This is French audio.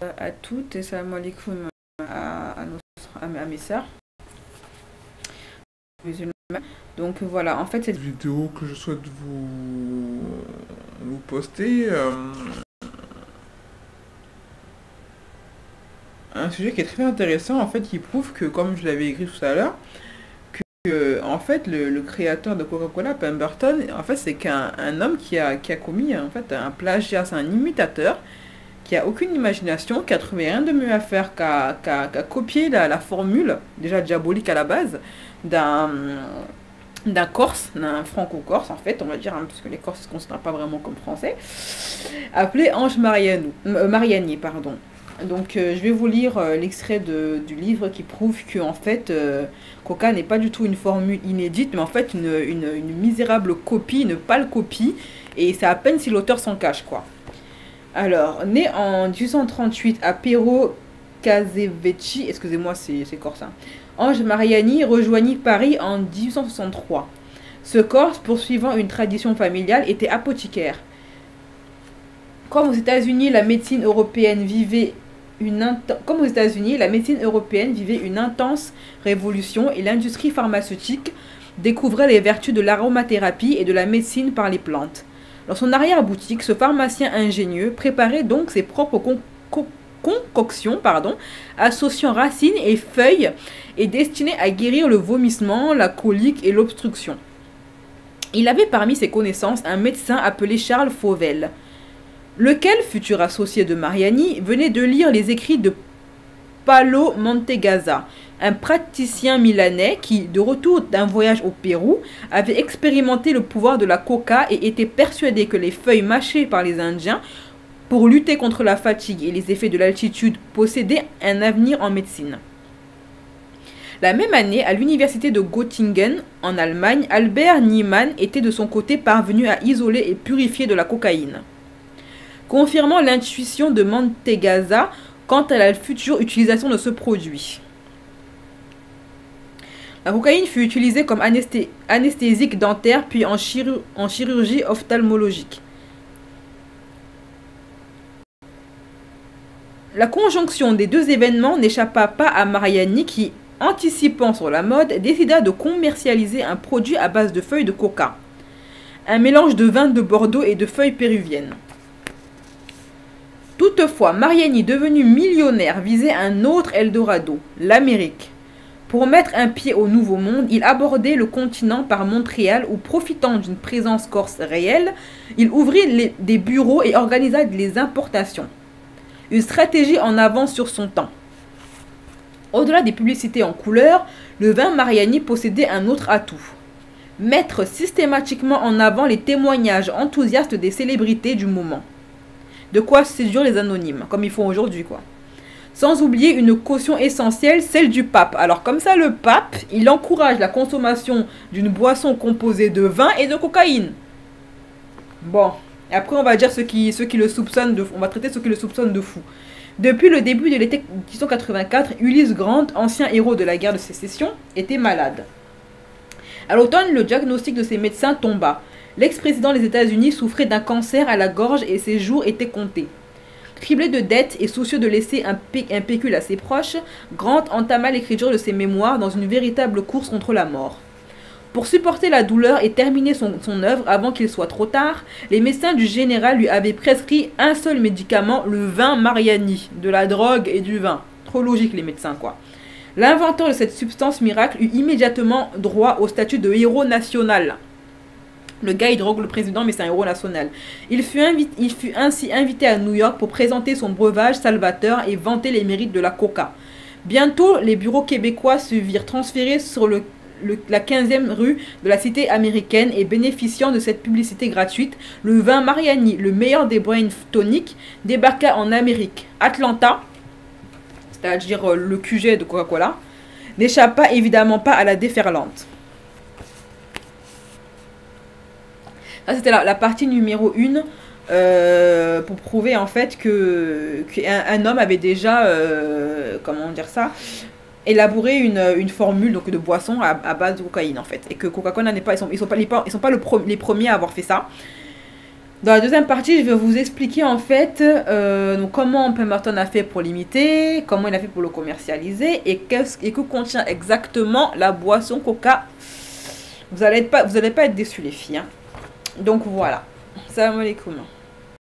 À toutes et salam alaikum à mes sœurs musulmanes. Donc voilà, en fait, cette Vidéo que je souhaite vous poster, un sujet qui est très intéressant, en fait, qui prouve que, comme je l'avais écrit tout à l'heure, que, en fait, le créateur de Coca-Cola, Pemberton, en fait, c'est qu'un homme qui a commis, en fait, un plagiat, c'est un imitateur, qui a aucune imagination, qui a trouvé rien de mieux à faire qu'à copier la formule, déjà diabolique à la base, d'un Corse, d'un franco-corse en fait, on va dire, hein, parce que les Corses ne se considèrent pas vraiment comme français, appelé Ange Mariani, pardon. Donc je vais vous lire l'extrait du livre qui prouve que en fait Coca n'est pas du tout une formule inédite, mais en fait une misérable copie, une pâle copie, et c'est à peine si l'auteur s'en cache quoi. Alors, né en 1838 à Pero Casevecchi, excusez-moi c'est corse, hein, Ange Mariani rejoignit Paris en 1863. Ce Corse, poursuivant une tradition familiale, était apothicaire. Comme aux États-Unis, la médecine européenne vivait comme aux États-Unis, la médecine européenne vivait une intense révolution et l'industrie pharmaceutique découvrait les vertus de l'aromathérapie et de la médecine par les plantes. Dans son arrière-boutique, ce pharmacien ingénieux préparait donc ses propres concoctions, associant racines et feuilles et destinées à guérir le vomissement, la colique et l'obstruction. Il avait parmi ses connaissances un médecin appelé Charles Fauvel, lequel, futur associé de Mariani, venait de lire les écrits de Paolo Mantegazza, un praticien milanais qui, de retour d'un voyage au Pérou, avait expérimenté le pouvoir de la coca et était persuadé que les feuilles mâchées par les Indiens pour lutter contre la fatigue et les effets de l'altitude possédaient un avenir en médecine. La même année, à l'université de Göttingen, en Allemagne, Albert Niemann était de son côté parvenu à isoler et purifier de la cocaïne, confirmant l'intuition de Mantegazza quant à la future utilisation de ce produit. La cocaïne fut utilisée comme anesthésique dentaire puis en chirurgie ophtalmologique. La conjonction des deux événements n'échappa pas à Mariani qui, anticipant sur la mode, décida de commercialiser un produit à base de feuilles de coca, un mélange de vin de Bordeaux et de feuilles péruviennes. Toutefois, Mariani, devenu millionnaire, visait un autre Eldorado, l'Amérique. Pour mettre un pied au Nouveau Monde, il abordait le continent par Montréal où, profitant d'une présence corse réelle, il ouvrit des bureaux et organisa les importations. Une stratégie en avance sur son temps. Au-delà des publicités en couleur, le vin Mariani possédait un autre atout. Mettre systématiquement en avant les témoignages enthousiastes des célébrités du moment. De quoi séduire les anonymes, comme ils font aujourd'hui, quoi. Sans oublier une caution essentielle, celle du pape. Alors comme ça, le pape, il encourage la consommation d'une boisson composée de vin et de cocaïne. Bon, après on va dire ceux qui le soupçonnent de fou. On va traiter ceux qui le soupçonnent de fou. Depuis le début de l'été 1884, Ulysse Grant, ancien héros de la guerre de sécession, était malade. À l'automne, le diagnostic de ses médecins tomba. L'ex-président des États-Unis souffrait d'un cancer à la gorge et ses jours étaient comptés. Criblé de dettes et soucieux de laisser un pécule à ses proches, Grant entama l'écriture de ses mémoires dans une véritable course contre la mort. Pour supporter la douleur et terminer son œuvre avant qu'il soit trop tard, les médecins du général lui avaient prescrit un seul médicament, le vin Mariani, de la drogue et du vin. Trop logique les médecins quoi. L'inventeur de cette substance miracle eut immédiatement droit au statut de héros national. Le gars, il drogue le président, mais c'est un héros national. Il fut ainsi invité à New York pour présenter son breuvage salvateur et vanter les mérites de la coca. Bientôt, les bureaux québécois se virent transférés sur la 15e rue de la cité américaine et bénéficiant de cette publicité gratuite, le vin Mariani, le meilleur des brain toniques, débarqua en Amérique. Atlanta, c'est-à-dire le QG de Coca-Cola, n'échappa évidemment pas à la déferlante. Ça, c'était la partie numéro 1 pour prouver en fait qu'un homme avait déjà, comment dire ça, élaboré une formule donc, de boisson à base de cocaïne en fait. Et que Coca-Cola n'est pas, ils sont pas les premiers à avoir fait ça. Dans la deuxième partie, je vais vous expliquer en fait donc comment Pemberton a fait pour l'imiter, comment il a fait pour le commercialiser et que contient exactement la boisson Coca. Vous allez pas être déçus les filles. Hein. Donc voilà. Salam alaikum.